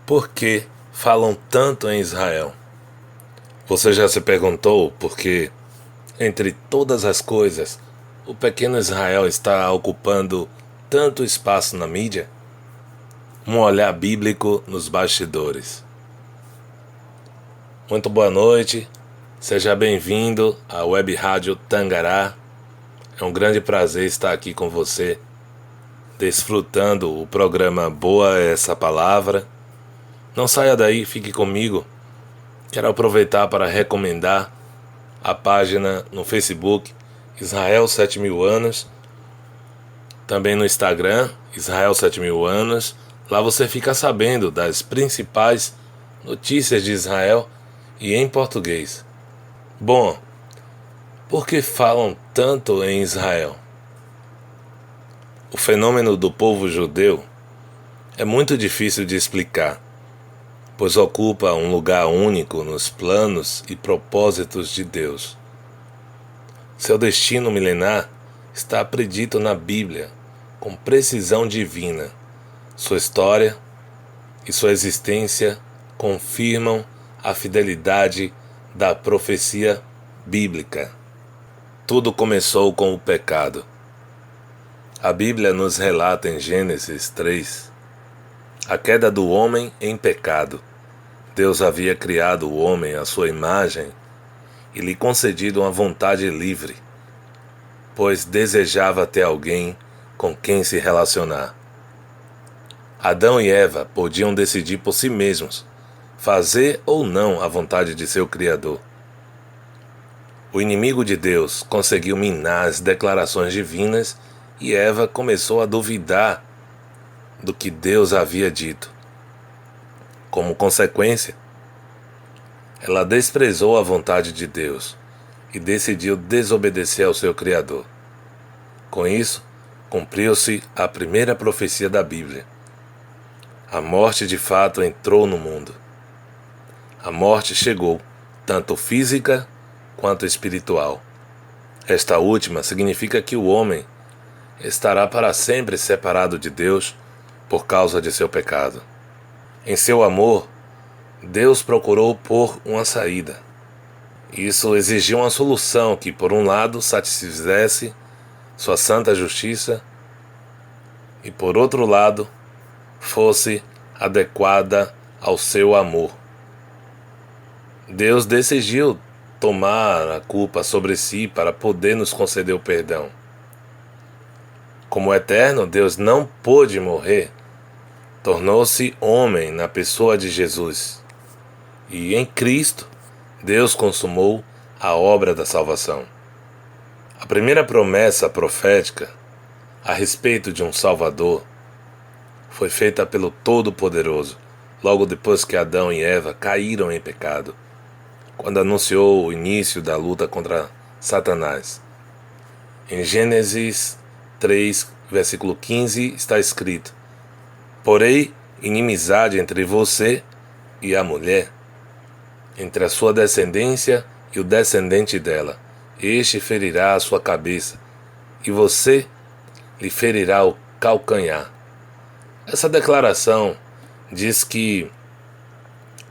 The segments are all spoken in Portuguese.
Por que falam tanto em Israel? Você já se perguntou por que, entre todas as coisas, o pequeno Israel está ocupando tanto espaço na mídia? Um olhar bíblico nos bastidores. Muito boa noite, seja bem-vindo à Web Rádio Tangará. É um grande prazer estar aqui com você, desfrutando o programa Boa é essa Palavra. Não saia daí, fique comigo. Quero aproveitar para recomendar a página no Facebook Israel 7000 Anos, também no Instagram Israel 7000 Anos. Lá você fica sabendo das principais notícias de Israel e em português. Bom, por que falam tanto em Israel? O fenômeno do povo judeu é muito difícil de explicar, pois ocupa um lugar único nos planos e propósitos de Deus. Seu destino milenar está predito na Bíblia, com precisão divina. Sua história e sua existência confirmam a fidelidade da profecia bíblica. Tudo começou com o pecado. A Bíblia nos relata em Gênesis 3 a queda do homem em pecado. Deus havia criado o homem à sua imagem e lhe concedido uma vontade livre, pois desejava ter alguém com quem se relacionar. Adão e Eva podiam decidir por si mesmos, fazer ou não a vontade de seu Criador. O inimigo de Deus conseguiu minar as declarações divinas e Eva começou a duvidar do que Deus havia dito. Como consequência, ela desprezou a vontade de Deus e decidiu desobedecer ao seu Criador. Com isso, cumpriu-se a primeira profecia da Bíblia. A morte de fato entrou no mundo. A morte chegou, tanto física quanto espiritual. Esta última significa que o homem estará para sempre separado de Deus por causa de seu pecado. Em seu amor, Deus procurou pôr uma saída. Isso exigiu uma solução que, por um lado, satisfizesse sua santa justiça e, por outro lado, fosse adequada ao seu amor. Deus decidiu tomar a culpa sobre si para poder nos conceder o perdão. Como eterno, Deus não pôde morrer. Tornou-se homem na pessoa de Jesus. E em Cristo, Deus consumou a obra da salvação. A primeira promessa profética a respeito de um Salvador foi feita pelo Todo-Poderoso, logo depois que Adão e Eva caíram em pecado, quando anunciou o início da luta contra Satanás. Em Gênesis 3, versículo 15, está escrito: porém, inimizade entre você e a mulher, entre a sua descendência e o descendente dela. Este ferirá a sua cabeça, e você lhe ferirá o calcanhar. Essa declaração diz que,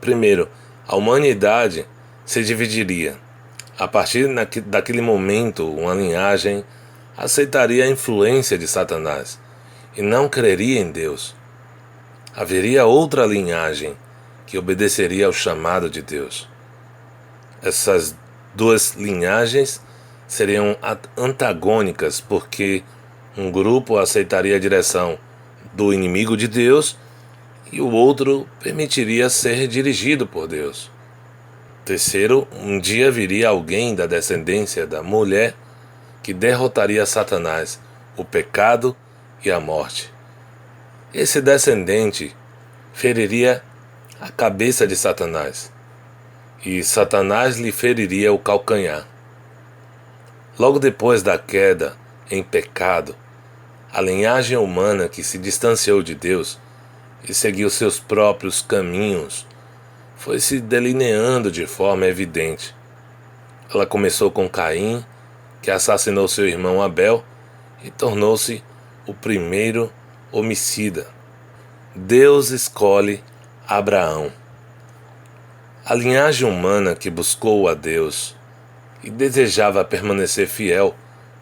primeiro, a humanidade se dividiria. A partir daquele momento, uma linhagem aceitaria a influência de Satanás e não creria em Deus. Haveria outra linhagem que obedeceria ao chamado de Deus. Essas duas linhagens seriam antagônicas, porque um grupo aceitaria a direção do inimigo de Deus e o outro permitiria ser dirigido por Deus. Terceiro, um dia viria alguém da descendência da mulher que derrotaria Satanás, o pecado e a morte. Esse descendente feriria a cabeça de Satanás, e Satanás lhe feriria o calcanhar. Logo depois da queda em pecado, a linhagem humana que se distanciou de Deus e seguiu seus próprios caminhos foi se delineando de forma evidente. Ela começou com Caim, que assassinou seu irmão Abel e tornou-se o primeiro homicida. Deus escolhe Abraão. A linhagem humana que buscou a Deus e desejava permanecer fiel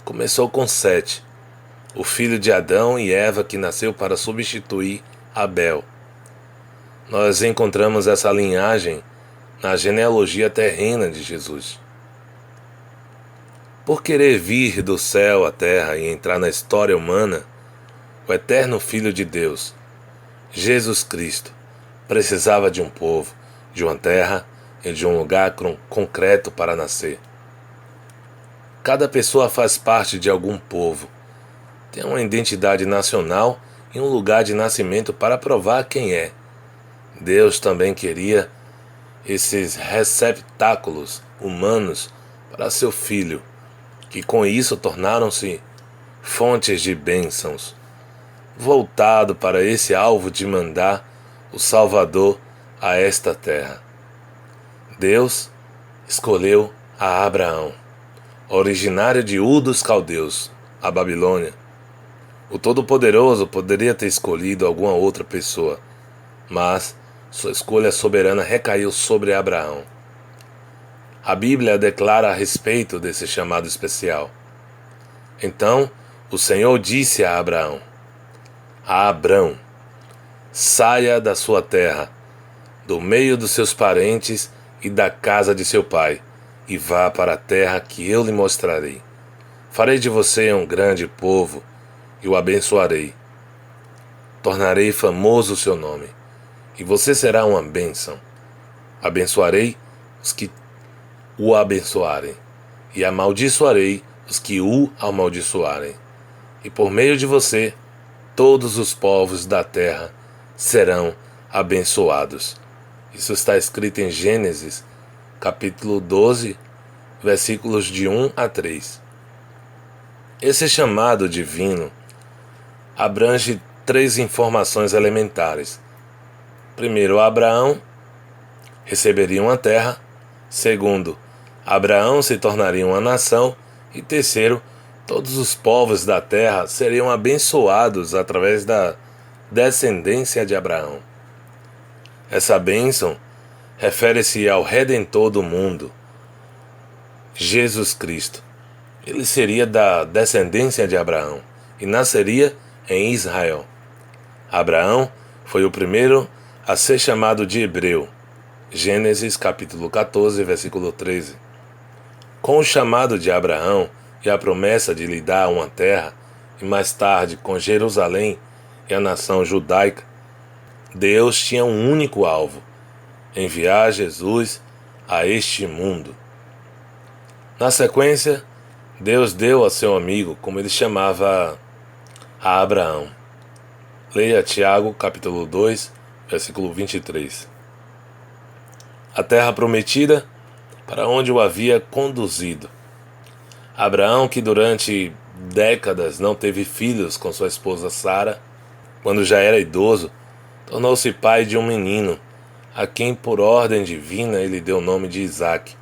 começou com Sete, o filho de Adão e Eva que nasceu para substituir Abel. Nós encontramos essa linhagem na genealogia terrena de Jesus. Por querer vir do céu à terra e entrar na história humana, o eterno Filho de Deus, Jesus Cristo, precisava de um povo, de uma terra e de um lugar concreto para nascer. Cada pessoa faz parte de algum povo, tem uma identidade nacional e um lugar de nascimento para provar quem é. Deus também queria esses receptáculos humanos para seu Filho, que com isso tornaram-se fontes de bênçãos, voltado para esse alvo de mandar o Salvador a esta terra. Deus escolheu a Abraão, originário de Ur dos Caldeus, a Babilônia. O Todo-Poderoso poderia ter escolhido alguma outra pessoa, mas sua escolha soberana recaiu sobre Abraão. A Bíblia declara a respeito desse chamado especial. Então o Senhor disse a Abraão: Abrão, saia da sua terra, do meio dos seus parentes e da casa de seu pai, e vá para a terra que eu lhe mostrarei. Farei de você um grande povo e o abençoarei. Tornarei famoso o seu nome, e você será uma bênção. Abençoarei os que o abençoarem, e amaldiçoarei os que o amaldiçoarem. E por meio de você, todos os povos da terra serão abençoados. Isso está escrito em Gênesis, capítulo 12, versículos de 1 a 3. Esse chamado divino abrange 3 informações elementares. Primeiro, Abraão receberia uma terra. Segundo, Abraão se tornaria uma nação. E terceiro, todos os povos da terra seriam abençoados através da descendência de Abraão. Essa bênção refere-se ao Redentor do mundo, Jesus Cristo. Ele seria da descendência de Abraão e nasceria em Israel. Abraão foi o primeiro a ser chamado de hebreu. Gênesis capítulo 14, versículo 13. Com o chamado de Abraão e a promessa de lhe dar uma terra, e mais tarde com Jerusalém e a nação judaica, Deus tinha um único alvo: enviar Jesus a este mundo. Na sequência, Deus deu a seu amigo, como ele chamava a Abraão. Leia Tiago, capítulo 2, versículo 23. A terra prometida para onde o havia conduzido. Abraão, que durante décadas não teve filhos com sua esposa Sara, quando já era idoso, tornou-se pai de um menino, a quem por ordem divina ele deu o nome de Isaque.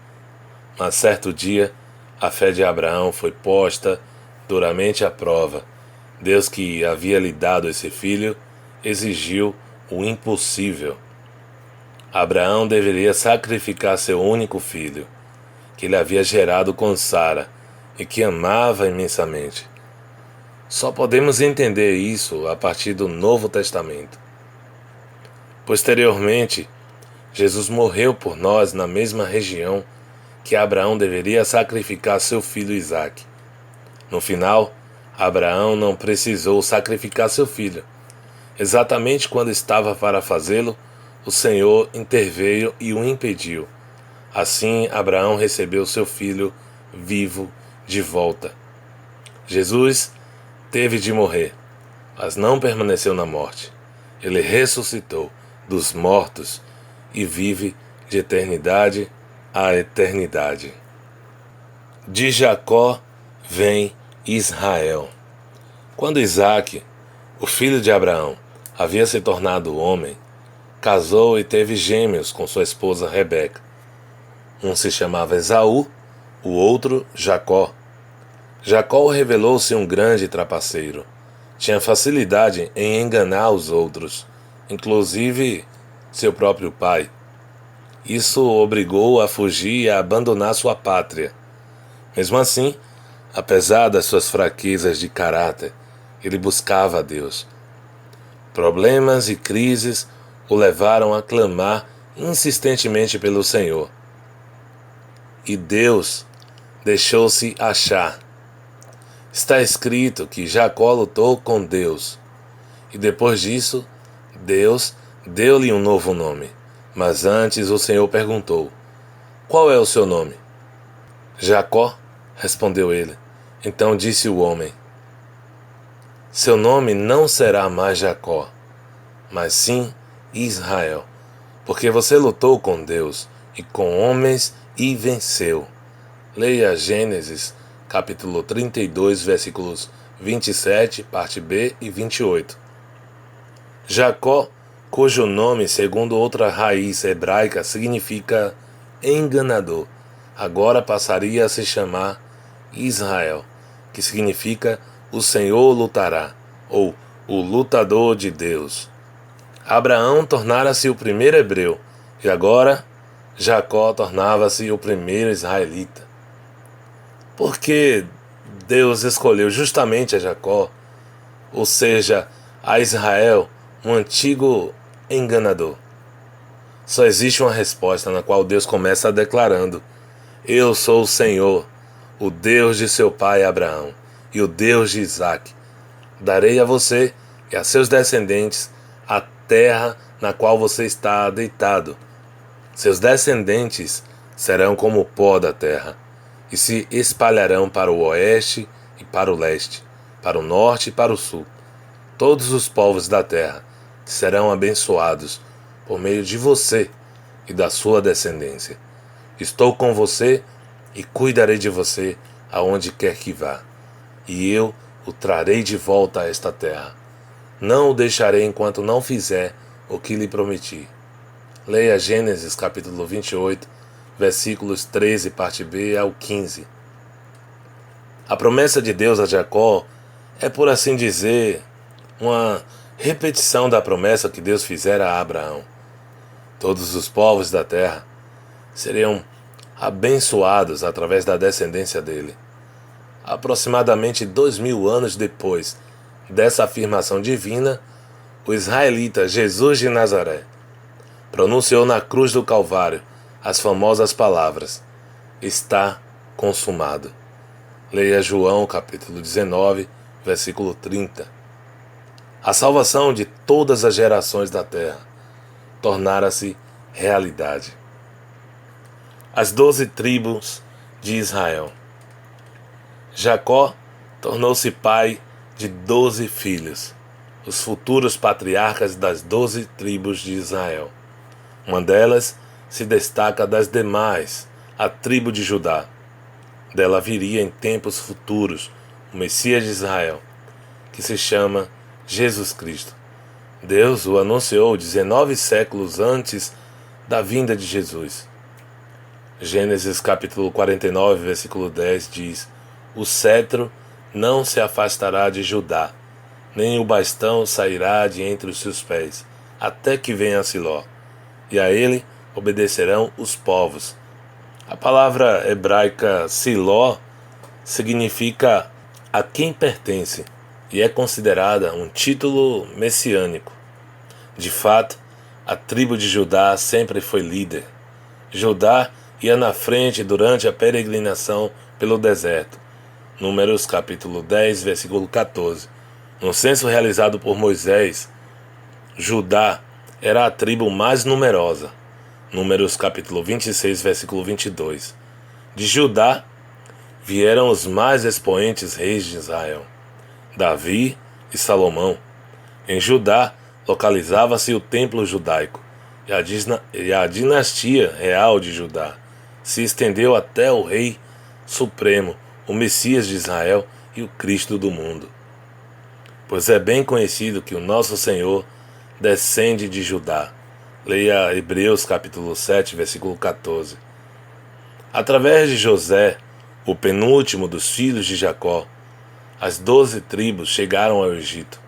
Mas certo dia, a fé de Abraão foi posta duramente à prova. Deus, que havia lhe dado esse filho, exigiu o impossível. Abraão deveria sacrificar seu único filho, que ele havia gerado com Sara e que amava imensamente. Só podemos entender isso a partir do Novo Testamento. Posteriormente, Jesus morreu por nós na mesma região que Abraão deveria sacrificar seu filho Isaque. No final, Abraão não precisou sacrificar seu filho. Exatamente quando estava para fazê-lo, o Senhor interveio e o impediu. Assim, Abraão recebeu seu filho vivo de volta. Jesus teve de morrer, mas não permaneceu na morte. Ele ressuscitou dos mortos e vive de eternidade a eternidade. De Jacó vem Israel. Quando Isaque, o filho de Abraão, havia se tornado homem, casou e teve gêmeos com sua esposa Rebeca. Um se chamava Esaú, o outro Jacó. Jacó revelou-se um grande trapaceiro. Tinha facilidade em enganar os outros, inclusive seu próprio pai. Isso o obrigou a fugir e a abandonar sua pátria. Mesmo assim, apesar das suas fraquezas de caráter, ele buscava a Deus. Problemas e crises o levaram a clamar insistentemente pelo Senhor. E Deus deixou-se achar. Está escrito que Jacó lutou com Deus. E depois disso, Deus deu-lhe um novo nome. Mas antes o Senhor perguntou: qual é o seu nome? Jacó, respondeu ele. Então disse o homem: seu nome não será mais Jacó, mas sim Israel, porque você lutou com Deus e com homens e venceu. Leia Gênesis, capítulo 32, versículos 27, parte B e 28. Jacó, cujo nome, segundo outra raiz hebraica, significa enganador, agora passaria a se chamar Israel, que significa o Senhor lutará, ou o lutador de Deus. Abraão tornara-se o primeiro hebreu, e agora Jacó tornava-se o primeiro israelita. Por que Deus escolheu justamente a Jacó, ou seja, a Israel, um antigo enganador? Só existe uma resposta, na qual Deus começa declarando: eu sou o Senhor, o Deus de seu pai Abraão, e o Deus de Isaque. Darei a você e a seus descendentes a terra na qual você está deitado. Seus descendentes serão como o pó da terra, e se espalharão para o oeste e para o leste, para o norte e para o sul. Todos os povos da terra serão abençoados por meio de você e da sua descendência. Estou com você e cuidarei de você aonde quer que vá, e eu o trarei de volta a esta terra. Não o deixarei enquanto não fizer o que lhe prometi. Leia Gênesis capítulo 28, versículos 13, parte B ao 15. A promessa de Deus a Jacó é, por assim dizer, uma repetição da promessa que Deus fizera a Abraão. Todos os povos da terra seriam abençoados através da descendência dele. Aproximadamente 2000 anos depois dessa afirmação divina, o israelita Jesus de Nazaré pronunciou na cruz do Calvário as famosas palavras: está consumado. Leia João capítulo 19, versículo 30. A salvação de todas as gerações da terra tornara-se realidade. As 12 tribos de Israel. Jacó tornou-se pai de 12 filhos, os futuros patriarcas das 12 tribos de Israel. Uma delas se destaca das demais, a tribo de Judá. Dela viria em tempos futuros o Messias de Israel, que se chama Jesus Cristo. Deus o anunciou 19 séculos antes da vinda de Jesus. Gênesis capítulo 49, versículo 10 diz: o cetro não se afastará de Judá, nem o bastão sairá de entre os seus pés, até que venha Siló, e a ele obedecerão os povos. A palavra hebraica Siló significa a quem pertence, e é considerada um título messiânico. De fato, a tribo de Judá sempre foi líder. Judá ia na frente durante a peregrinação pelo deserto. Números capítulo 10, versículo 14. No censo realizado por Moisés, Judá era a tribo mais numerosa. Números capítulo 26, versículo 22. De Judá vieram os mais expoentes reis de Israel, Davi e Salomão. Em Judá localizava-se o templo judaico, e a dinastia real de Judá se estendeu até o rei supremo, o Messias de Israel e o Cristo do mundo. Pois é bem conhecido que o nosso Senhor descende de Judá. Leia Hebreus capítulo 7, versículo 14. Através de José, o penúltimo dos filhos de Jacó, as 12 tribos chegaram ao Egito.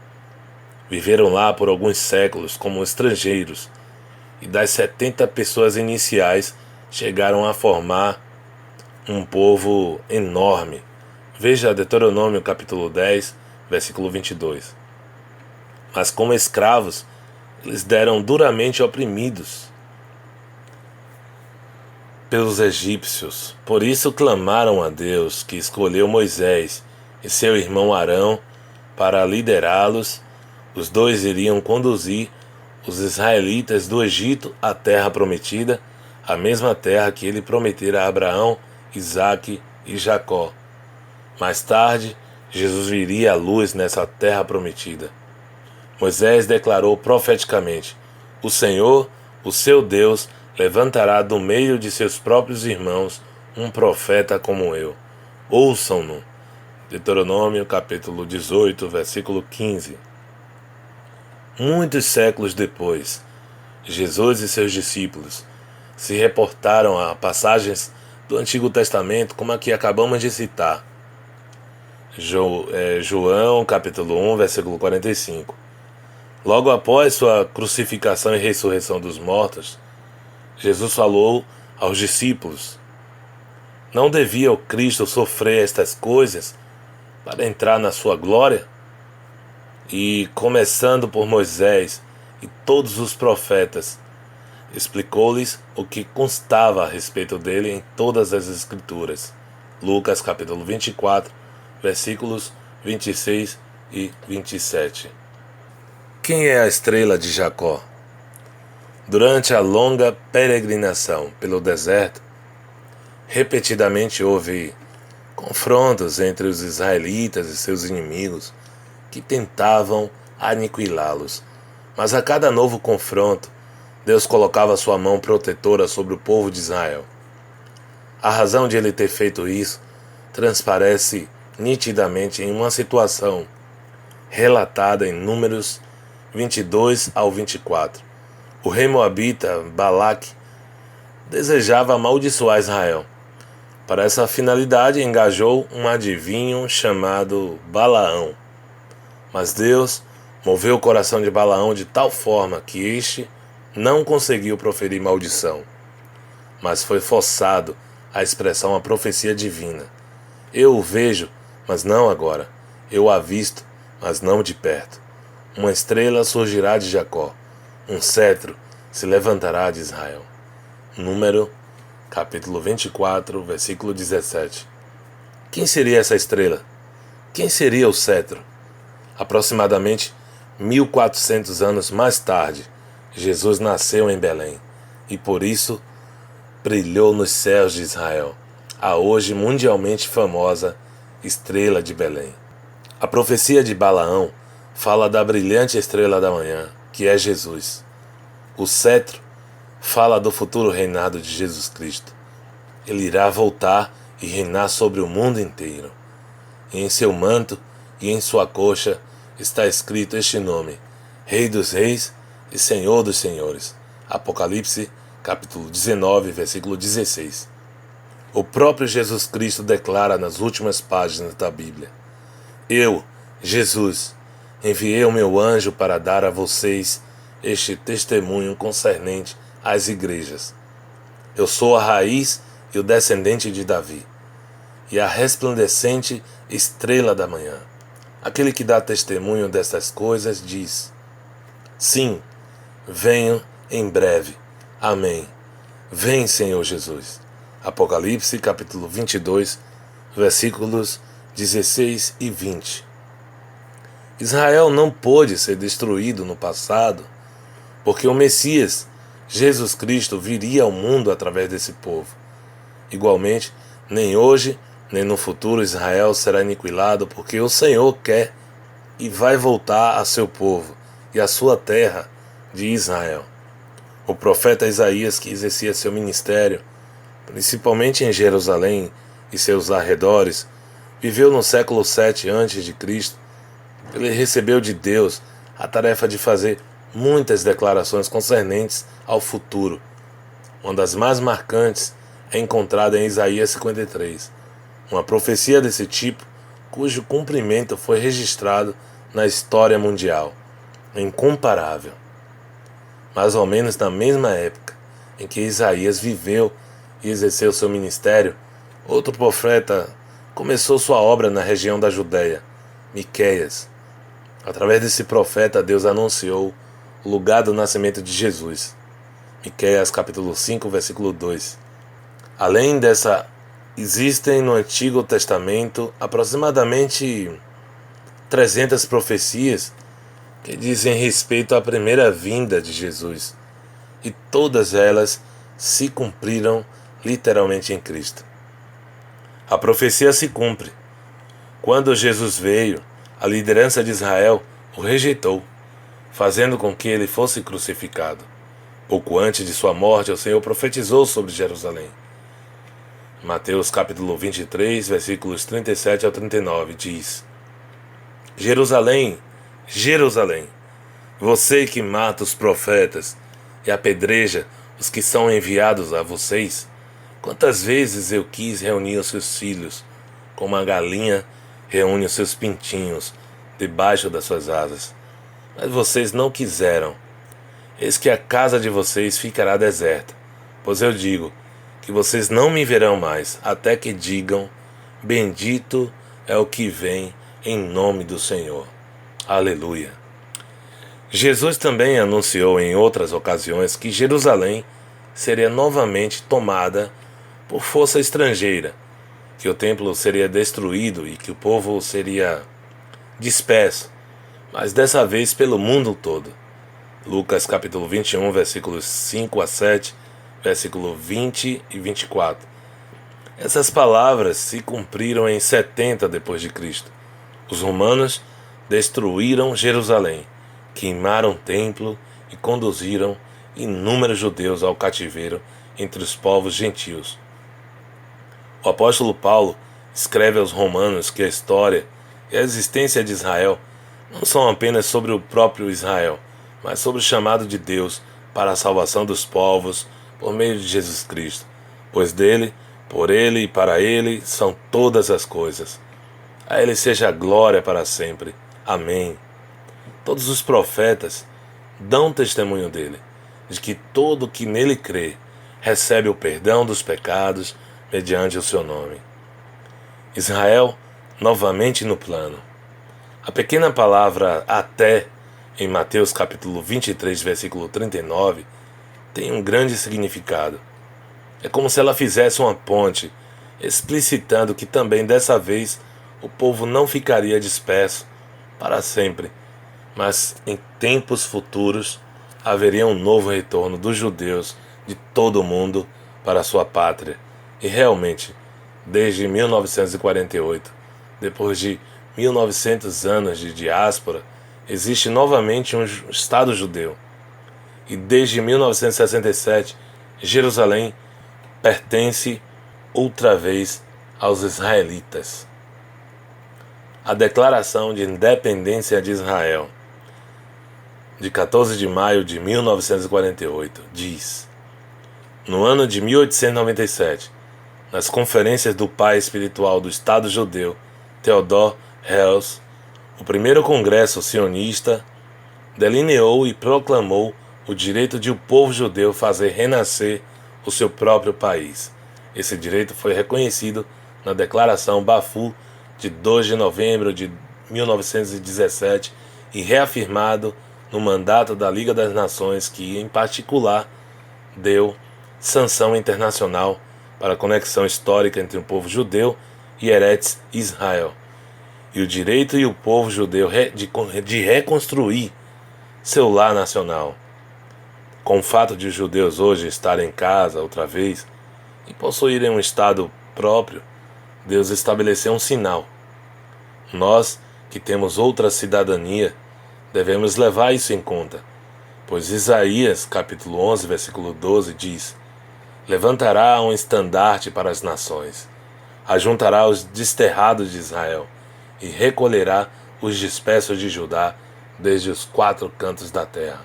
Viveram lá por alguns séculos como estrangeiros e das 70 pessoas iniciais chegaram a formar um povo enorme. Veja Deuteronômio capítulo 10, versículo 22. Mas como escravos, eles eram duramente oprimidos pelos egípcios. Por isso clamaram a Deus, que escolheu Moisés e seu irmão Arão para liderá-los. Os dois iriam conduzir os israelitas do Egito à terra prometida, a mesma terra que ele prometera a Abraão, Isaque e Jacó. Mais tarde, Jesus viria à luz nessa terra prometida. Moisés declarou profeticamente: o Senhor, o seu Deus, levantará do meio de seus próprios irmãos um profeta como eu. Ouçam-no. Deuteronômio capítulo 18, versículo 15. Muitos séculos depois, Jesus e seus discípulos se reportaram a passagens do Antigo Testamento como a que acabamos de citar. João capítulo 1, versículo 45. Logo após sua crucificação e ressurreição dos mortos, Jesus falou aos discípulos: não devia o Cristo sofrer estas coisas para entrar na sua glória? E, começando por Moisés e todos os profetas, explicou-lhes o que constava a respeito dele em todas as Escrituras. Lucas capítulo 24, versículos 26 e 27. Quem é a estrela de Jacó? Durante a longa peregrinação pelo deserto, repetidamente houve confrontos entre os israelitas e seus inimigos que tentavam aniquilá-los. Mas a cada novo confronto, Deus colocava sua mão protetora sobre o povo de Israel. A razão de ele ter feito isso transparece nitidamente em uma situação relatada em Números 22 ao 24. O rei moabita Balaque desejava amaldiçoar Israel. Para essa finalidade, engajou um adivinho chamado Balaão. Mas Deus moveu o coração de Balaão de tal forma que este não conseguiu proferir maldição, mas foi forçado a expressar uma profecia divina. Eu o vejo, mas não agora. Eu o avisto, mas não de perto. Uma estrela surgirá de Jacó, um cetro se levantará de Israel. Número capítulo 24, versículo 17. Quem seria essa estrela? Quem seria o cetro? Aproximadamente 1400 anos mais tarde, Jesus nasceu em Belém e por isso brilhou nos céus de Israel, a hoje mundialmente famosa estrela de Belém. A profecia de Balaão fala da brilhante estrela da manhã, que é Jesus. O cetro fala do futuro reinado de Jesus Cristo. Ele irá voltar e reinar sobre o mundo inteiro. E em seu manto e em sua coxa está escrito este nome: Rei dos Reis e Senhor dos Senhores. Apocalipse, capítulo 19, versículo 16. O próprio Jesus Cristo declara nas últimas páginas da Bíblia: eu, Jesus, enviei o meu anjo para dar a vocês este testemunho concernente às igrejas. Eu sou a raiz e o descendente de Davi, e a resplandecente estrela da manhã. Aquele que dá testemunho destas coisas diz: sim, venho em breve. Amém. Vem, Senhor Jesus. Apocalipse, capítulo 22, versículos 16 e 20. Israel não pôde ser destruído no passado, porque o Messias, Jesus Cristo, viria ao mundo através desse povo. Igualmente, nem hoje, nem no futuro Israel será aniquilado, porque o Senhor quer e vai voltar a seu povo e a sua terra de Israel. O profeta Isaías, que exercia seu ministério, principalmente em Jerusalém e seus arredores, viveu no século 7 a.C. Ele recebeu de Deus a tarefa de fazer muitas declarações concernentes ao futuro. Uma das mais marcantes é encontrada em Isaías 53, uma profecia desse tipo cujo cumprimento foi registrado na história mundial. É incomparável. mais ou menos na mesma época em que Isaías viveu e exerceu seu ministério, outro profeta começou sua obra na região da Judéia, Miqueias. Através desse profeta, Deus anunciou o lugar do nascimento de Jesus. Miqueias capítulo 5, versículo 2. Além dessa, existem no Antigo Testamento aproximadamente 300 profecias que dizem respeito à primeira vinda de Jesus, e todas elas se cumpriram literalmente em Cristo. A profecia se cumpre. Quando Jesus veio, a liderança de Israel o rejeitou, fazendo com que ele fosse crucificado. Pouco antes de sua morte, o Senhor profetizou sobre Jerusalém. Mateus capítulo 23, versículos 37 ao 39, diz: Jerusalém, Jerusalém, você que mata os profetas e apedreja os que são enviados a vocês, quantas vezes eu quis reunir os seus filhos, como a galinha reúne os seus pintinhos debaixo das suas asas. Mas vocês não quiseram. Eis que a casa de vocês ficará deserta, pois eu digo que vocês não me verão mais, até que digam: bendito é o que vem em nome do Senhor. Aleluia. Jesus também anunciou em outras ocasiões que Jerusalém seria novamente tomada por força estrangeira, que o templo seria destruído e que o povo seria disperso, mas dessa vez pelo mundo todo. Lucas capítulo 21, versículos 5 a 7, versículo 20 e 24. Essas palavras se cumpriram em 70 depois de Cristo. Os romanos destruíram Jerusalém, queimaram o templo e conduziram inúmeros judeus ao cativeiro entre os povos gentios. O apóstolo Paulo escreve aos romanos que a história e a existência de Israel não são apenas sobre o próprio Israel, mas sobre o chamado de Deus para a salvação dos povos por meio de Jesus Cristo, pois dele, por ele e para ele são todas as coisas. A ele seja a glória para sempre. Amém. Todos os profetas dão testemunho dele, de que todo que nele crê recebe o perdão dos pecados mediante o seu nome. Israel novamente no plano. A pequena palavra até em Mateus capítulo 23, versículo 39, tem um grande significado. É como se ela fizesse uma ponte, explicitando que também dessa vez o povo não ficaria disperso para sempre, mas em tempos futuros haveria um novo retorno dos judeus de todo o mundo para a sua pátria. E realmente, desde 1948, depois de 1900 anos de diáspora, existe novamente um Estado judeu. E desde 1967, Jerusalém pertence outra vez aos israelitas. A Declaração de Independência de Israel, de 14 de maio de 1948, diz: no ano de 1897, nas conferências do pai espiritual do Estado judeu, Theodor Herzl, o primeiro congresso sionista delineou e proclamou o direito de o povo judeu fazer renascer o seu próprio país. Esse direito foi reconhecido na Declaração Balfour de 2 de novembro de 1917 e reafirmado no mandato da Liga das Nações, que, em particular, deu sanção internacional para a conexão histórica entre o povo judeu e Eretz Israel, e o direito e o povo judeu de reconstruir seu lar nacional. Com o fato de os judeus hoje estarem em casa outra vez e possuírem um Estado próprio, Deus estabeleceu um sinal. Nós, que temos outra cidadania, devemos levar isso em conta, pois Isaías, capítulo 11, versículo 12, diz: levantará um estandarte para as nações, ajuntará os desterrados de Israel e recolherá os dispersos de Judá desde os 4 cantos da terra.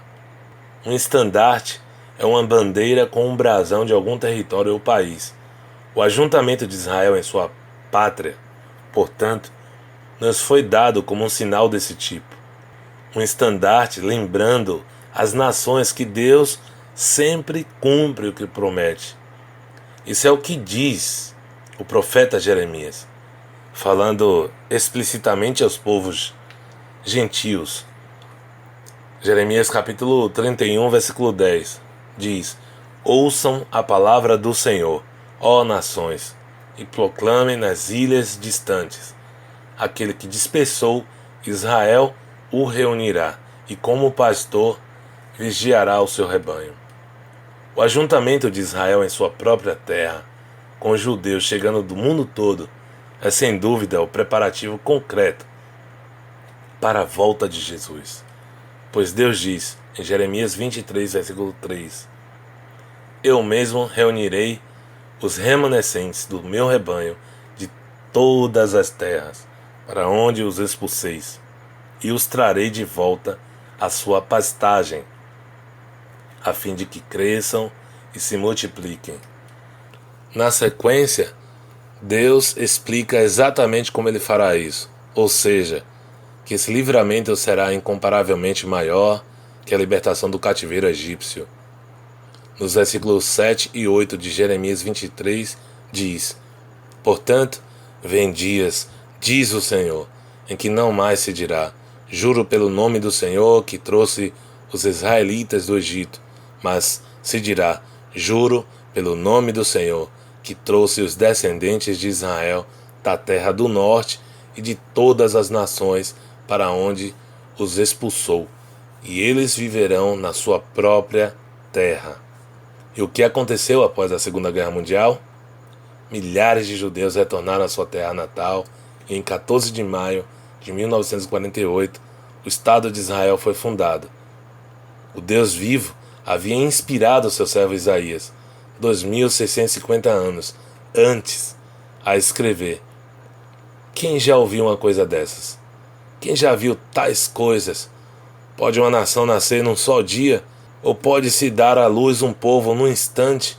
Um estandarte é uma bandeira com um brasão de algum território ou país. O ajuntamento de Israel em sua pátria, portanto, nos foi dado como um sinal desse tipo. Um estandarte lembrando as nações que Deus sempre cumpre o que promete. Isso é o que diz o profeta Jeremias, falando explicitamente aos povos gentios. Jeremias capítulo 31, versículo 10, diz: ouçam a palavra do Senhor, ó nações, e proclamem nas ilhas distantes. Aquele que dispersou Israel o reunirá, e como pastor vigiará o seu rebanho. O ajuntamento de Israel em sua própria terra, com os judeus chegando do mundo todo, é sem dúvida o preparativo concreto para a volta de Jesus. Pois Deus diz, em Jeremias 23, versículo 3, eu mesmo reunirei os remanescentes do meu rebanho de todas as terras, para onde os expulseis, e os trarei de volta à sua pastagem, a fim de que cresçam e se multipliquem. Na sequência, Deus explica exatamente como ele fará isso, ou seja, que esse livramento será incomparavelmente maior que a libertação do cativeiro egípcio. Nos versículos 7 e 8 de Jeremias 23, diz: portanto, vem dias, diz o Senhor, em que não mais se dirá, juro pelo nome do Senhor que trouxe os israelitas do Egito, mas se dirá, juro pelo nome do Senhor que trouxe os descendentes de Israel da terra do norte e de todas as nações para onde os expulsou, e eles viverão na sua própria terra. E o que aconteceu após a Segunda Guerra Mundial? Milhares de judeus retornaram à sua terra natal, e em 14 de maio de 1948, o Estado de Israel foi fundado. O Deus vivo havia inspirado seu servo Isaías, 2650 anos antes, a escrever. Quem já ouviu uma coisa dessas? Quem já viu tais coisas? Pode uma nação nascer num só dia? Ou pode-se dar à luz um povo num instante?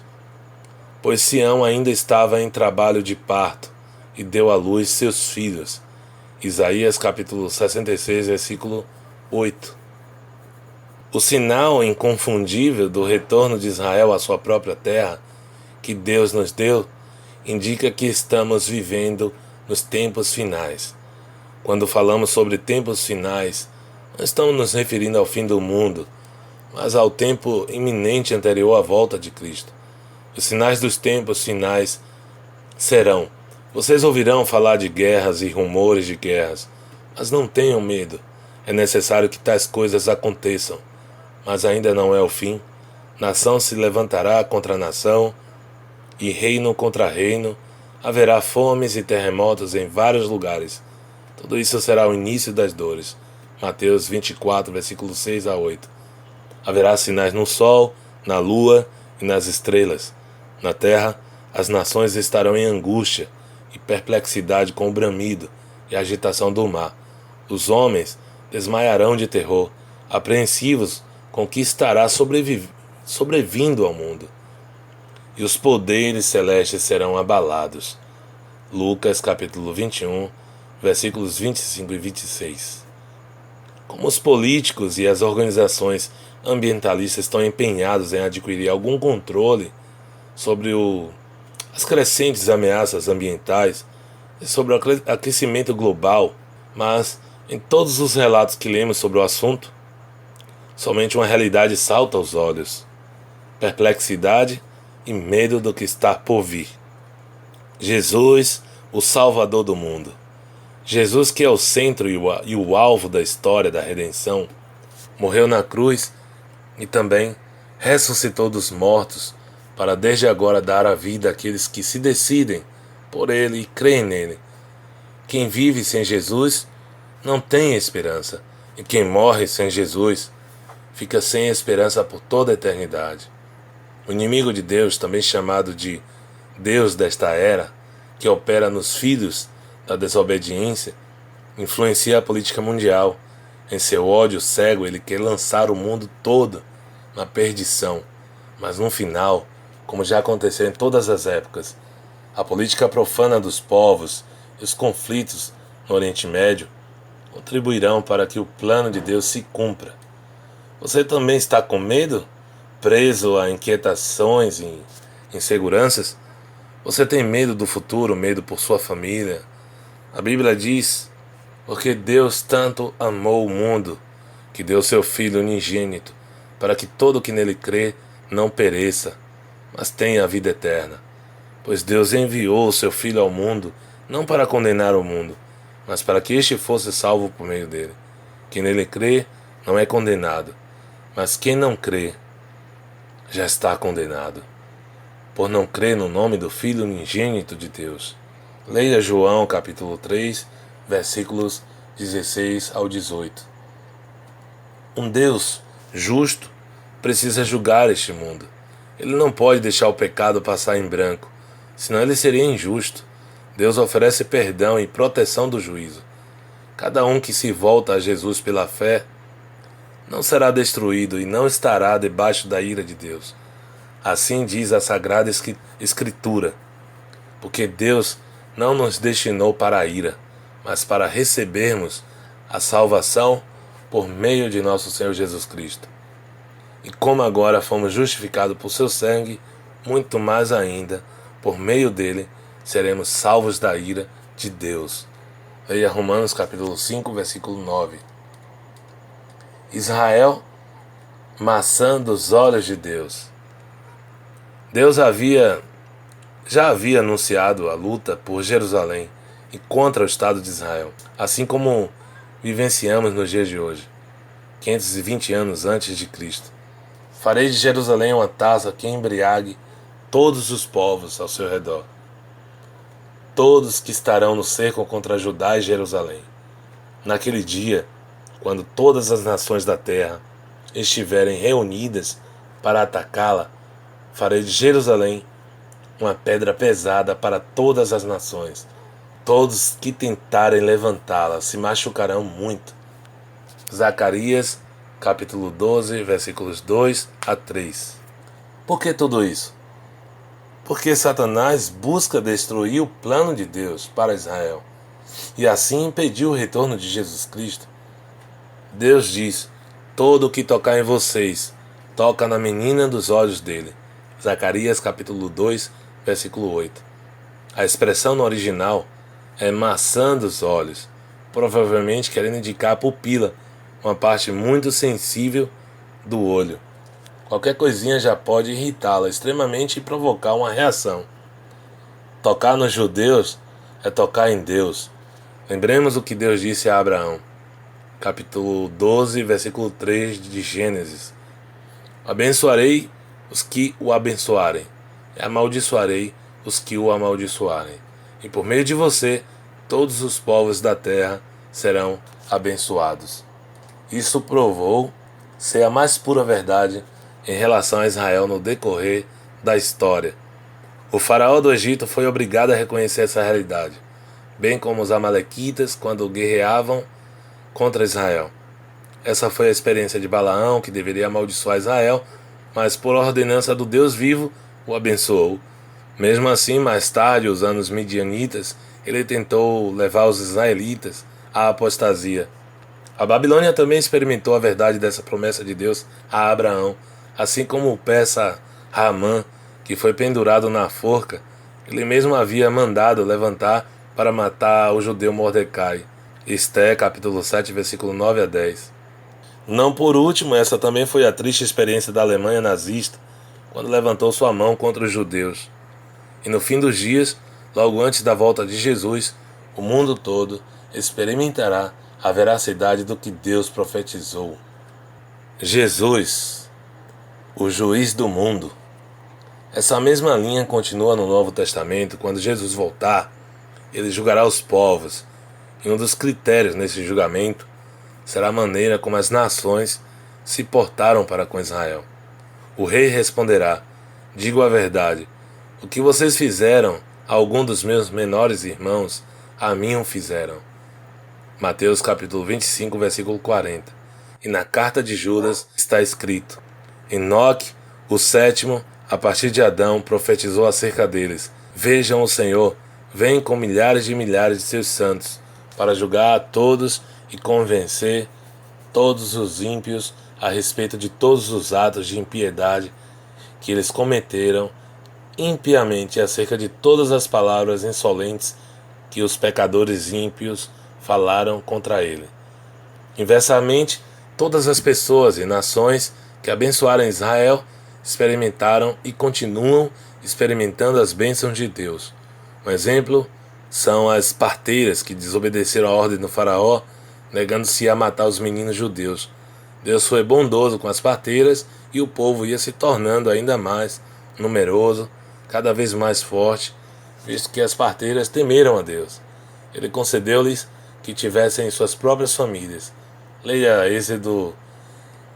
Pois Sião ainda estava em trabalho de parto, e deu à luz seus filhos. Isaías capítulo 66, versículo 8. O sinal inconfundível do retorno de Israel à sua própria terra, que Deus nos deu, indica que estamos vivendo nos tempos finais. Quando falamos sobre tempos finais, não estamos nos referindo ao fim do mundo, mas ao tempo iminente anterior à volta de Cristo. Os sinais dos tempos finais serão: vocês ouvirão falar de guerras e rumores de guerras, mas não tenham medo. É necessário que tais coisas aconteçam, mas ainda não é o fim. Nação se levantará contra nação, e reino contra reino. Haverá fomes e terremotos em vários lugares. Tudo isso será o início das dores. Mateus 24, versículos 6 a 8. Haverá sinais no sol, na lua e nas estrelas. Na terra, as nações estarão em angústia e perplexidade com o bramido e a agitação do mar. Os homens desmaiarão de terror, apreensivos com o que estará sobrevindo ao mundo. E os poderes celestes serão abalados. Lucas capítulo 21, versículos 25 e 26. Como os políticos e as organizações ambientalistas estão empenhados em adquirir algum controle sobre as crescentes ameaças ambientais e sobre o aquecimento global, mas em todos os relatos que lemos sobre o assunto, somente uma realidade salta aos olhos: perplexidade e medo do que está por vir. Jesus, o Salvador do mundo. Jesus, que é o centro e o alvo da história da redenção, morreu na cruz e também ressuscitou dos mortos para desde agora dar a vida àqueles que se decidem por Ele e creem nele. Quem vive sem Jesus não tem esperança, e quem morre sem Jesus fica sem esperança por toda a eternidade. O inimigo de Deus, também chamado de Deus desta era, que opera nos filhos da desobediência, influencia a política mundial. Em seu ódio cego, ele quer lançar o mundo todo na perdição. Mas no final, como já aconteceu em todas as épocas, a política profana dos povos e os conflitos no Oriente Médio contribuirão para que o plano de Deus se cumpra. Você também está com medo? Preso a inquietações e inseguranças? Você tem medo do futuro, medo por sua família? A Bíblia diz: porque Deus tanto amou o mundo, que deu seu Filho unigênito, para que todo que nele crê não pereça, mas tenha a vida eterna. Pois Deus enviou o seu Filho ao mundo, não para condenar o mundo, mas para que este fosse salvo por meio dele. Quem nele crê não é condenado, mas quem não crê já está condenado, por não crer no nome do Filho unigênito de Deus. Leia João capítulo 3, versículos 16 ao 18. Um Deus justo precisa julgar este mundo. Ele não pode deixar o pecado passar em branco, senão ele seria injusto. Deus oferece perdão e proteção do juízo. Cada um que se volta a Jesus pela fé não será destruído e não estará debaixo da ira de Deus. Assim diz a Sagrada Escritura, porque Deus não nos destinou para a ira, mas para recebermos a salvação por meio de nosso Senhor Jesus Cristo. E como agora fomos justificados por seu sangue, muito mais ainda, por meio dele, seremos salvos da ira de Deus. Leia Romanos capítulo 5, versículo 9. Israel, maçã dos olhos de Deus. Deus já havia anunciado a luta por Jerusalém e contra o Estado de Israel, assim como vivenciamos nos dias de hoje, 520 anos antes de Cristo. Farei de Jerusalém uma taça que embriague todos os povos ao seu redor, todos que estarão no cerco contra Judá e Jerusalém. Naquele dia, quando todas as nações da terra estiverem reunidas para atacá-la, farei de Jerusalém uma pedra pesada para todas as nações. Todos que tentarem levantá-la se machucarão muito. Zacarias, capítulo 12, versículos 2 a 3. Por que tudo isso? Porque Satanás busca destruir o plano de Deus para Israel e assim impedir o retorno de Jesus Cristo. Deus diz: todo o que tocar em vocês, toca na menina dos olhos dele. Zacarias capítulo 2, versículo 8. A expressão no original é maçã dos olhos, provavelmente querendo indicar a pupila, uma parte muito sensível do olho. Qualquer coisinha já pode irritá-la extremamente e provocar uma reação. Tocar nos judeus é tocar em Deus. Lembremos o que Deus disse a Abraão. Capítulo 12, versículo 3 de Gênesis. Abençoarei os que o abençoarem, e amaldiçoarei os que o amaldiçoarem. E por meio de você, todos os povos da terra serão abençoados. Isso provou ser a mais pura verdade em relação a Israel no decorrer da história. O faraó do Egito foi obrigado a reconhecer essa realidade, bem como os amalequitas quando guerreavam contra Israel. Essa foi a experiência de Balaão, que deveria amaldiçoar Israel, mas por ordenança do Deus vivo, o abençoou. Mesmo assim, mais tarde, usando os midianitas, ele tentou levar os israelitas à apostasia. A Babilônia também experimentou a verdade dessa promessa de Deus a Abraão, assim como o persa Ramã, que foi pendurado na forca, ele mesmo havia mandado levantar para matar o judeu Mordecai. Esté, capítulo 7, versículo 9 a 10. Não por último, essa também foi a triste experiência da Alemanha nazista, quando levantou sua mão contra os judeus. E no fim dos dias, logo antes da volta de Jesus, o mundo todo experimentará a veracidade do que Deus profetizou. Jesus, o juiz do mundo. Essa mesma linha continua no Novo Testamento. Quando Jesus voltar, ele julgará os povos, e um dos critérios nesse julgamento será a maneira como as nações se portaram para com Israel. O rei responderá: digo a verdade, o que vocês fizeram a algum dos meus menores irmãos, a mim o fizeram. Mateus capítulo 25, versículo 40. E na carta de Judas está escrito: Enoque, o sétimo, a partir de Adão, profetizou acerca deles: vejam, o Senhor vem com milhares de seus santos, para julgar a todos e convencer todos os ímpios a respeito de todos os atos de impiedade que eles cometeram impiamente, acerca de todas as palavras insolentes que os pecadores ímpios falaram contra ele. Inversamente, todas as pessoas e nações que abençoaram Israel experimentaram e continuam experimentando as bênçãos de Deus. Um exemplo são as parteiras que desobedeceram a ordem do faraó, negando-se a matar os meninos judeus. Deus foi bondoso com as parteiras e o povo ia se tornando ainda mais numeroso, cada vez mais forte, visto que as parteiras temeram a Deus. Ele concedeu-lhes que tivessem suas próprias famílias. Leia Êxodo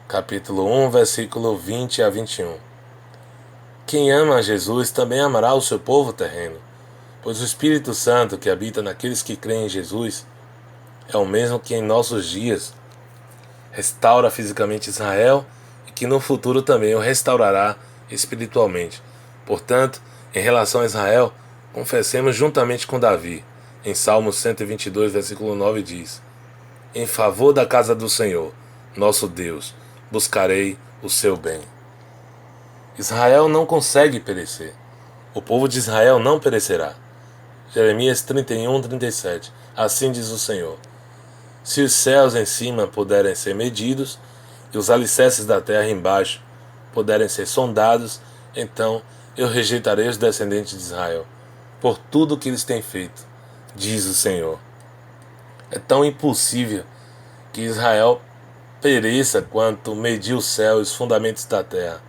capítulo 1, versículo 20 a 21. Quem ama a Jesus também amará o seu povo terreno, pois o Espírito Santo que habita naqueles que creem em Jesus é o mesmo que em nossos dias restaura fisicamente Israel e que no futuro também o restaurará espiritualmente. Portanto, em relação a Israel, confessemos juntamente com Davi. Em Salmo 122, versículo 9 diz: em favor da casa do Senhor, nosso Deus, buscarei o seu bem. Israel não consegue perecer. O povo de Israel não perecerá. Jeremias 31, 37. Assim diz o Senhor: se os céus em cima puderem ser medidos, e os alicerces da terra embaixo puderem ser sondados, então eu rejeitarei os descendentes de Israel, por tudo o que eles têm feito, diz o Senhor. É tão impossível que Israel pereça quanto medir o céu e os fundamentos da terra.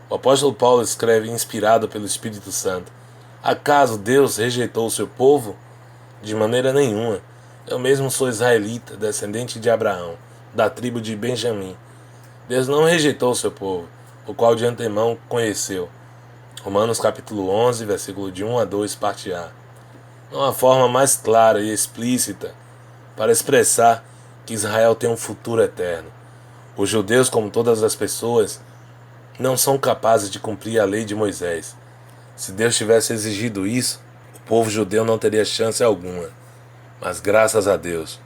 O apóstolo Paulo escreve, inspirado pelo Espírito Santo: acaso Deus rejeitou o seu povo? De maneira nenhuma. Eu mesmo sou israelita, descendente de Abraão, da tribo de Benjamim. Deus não rejeitou o seu povo, o qual de antemão conheceu. Romanos capítulo 11, versículo de 1 a 2, parte A. Não há forma mais clara e explícita para expressar que Israel tem um futuro eterno. Os judeus, como todas as pessoas, não são capazes de cumprir a lei de Moisés. Se Deus tivesse exigido isso, o povo judeu não teria chance alguma. Mas graças a Deus,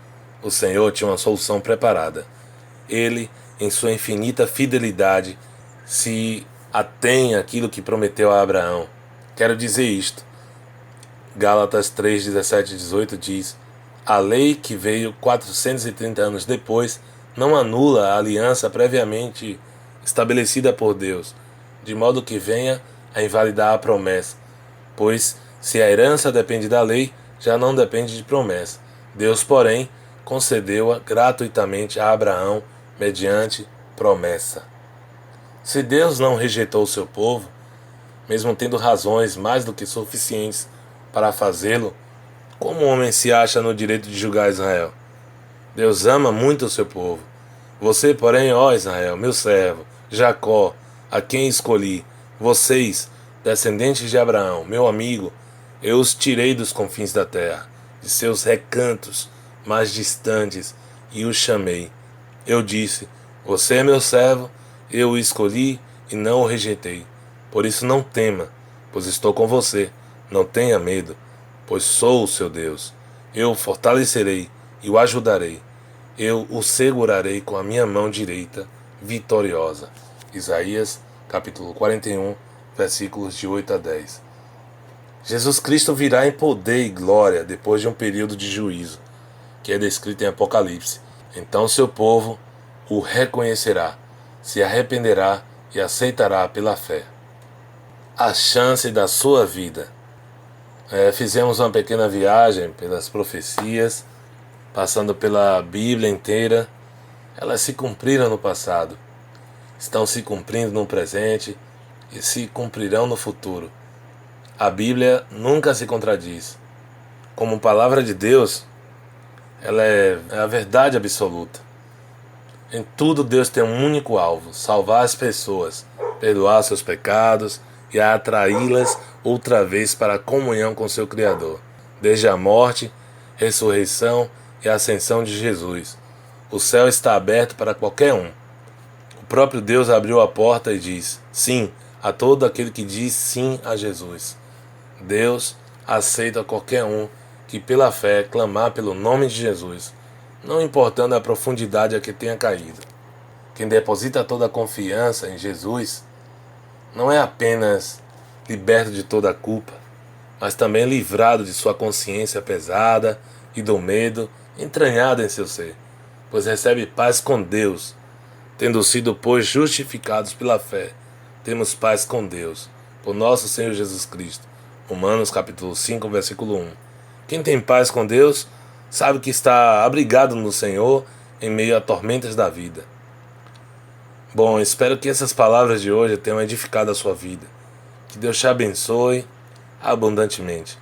o Senhor tinha uma solução preparada. Ele, em sua infinita fidelidade, se atém àquilo que prometeu a Abraão. Quero dizer isto. Gálatas 3, 17 e 18 diz: a lei que veio 430 anos depois não anula a aliança previamente estabelecida por Deus, de modo que venha a invalidar a promessa. Pois, se a herança depende da lei, já não depende de promessa. Deus, porém, concedeu-a gratuitamente a Abraão mediante promessa. Se Deus não rejeitou o seu povo, mesmo tendo razões mais do que suficientes para fazê-lo, como o homem se acha no direito de julgar Israel? Deus ama muito o seu povo. Você, porém, ó Israel, meu servo, Jacó, a quem escolhi, vocês, descendentes de Abraão, meu amigo, eu os tirei dos confins da terra, de seus recantos mais distantes, e os chamei. Eu disse: você é meu servo, eu o escolhi e não o rejeitei. Por isso não tema, pois estou com você. Não tenha medo, pois sou o seu Deus. Eu o fortalecerei e o ajudarei. Eu o segurarei com a minha mão direita vitoriosa. Isaías, capítulo 41, versículos de 8 a 10. Jesus Cristo virá em poder e glória depois de um período de juízo, que é descrito em Apocalipse. Então seu povo o reconhecerá, se arrependerá e aceitará pela fé. A chance da sua vida. Fizemos uma pequena viagem pelas profecias, passando pela Bíblia inteira. Elas se cumpriram no passado, estão se cumprindo no presente e se cumprirão no futuro. A Bíblia nunca se contradiz. Como palavra de Deus, ela é a verdade absoluta. Em tudo Deus tem um único alvo: salvar as pessoas, perdoar seus pecados e atraí-las outra vez para a comunhão com seu Criador. Desde a morte, ressurreição e ascensão de Jesus, o céu está aberto para qualquer um. O próprio Deus abriu a porta e diz sim a todo aquele que diz sim a Jesus. Deus aceita qualquer um que pela fé clamar pelo nome de Jesus, não importando a profundidade a que tenha caído. Quem deposita toda a confiança em Jesus não é apenas liberto de toda a culpa, mas também livrado de sua consciência pesada e do medo entranhado em seu ser, pois recebe paz com Deus, tendo sido, pois, justificados pela fé. Temos paz com Deus, por nosso Senhor Jesus Cristo. Romanos capítulo 5, versículo 1. Quem tem paz com Deus sabe que está abrigado no Senhor em meio a tormentas da vida. Bom, espero que essas palavras de hoje tenham edificado a sua vida. Que Deus te abençoe abundantemente.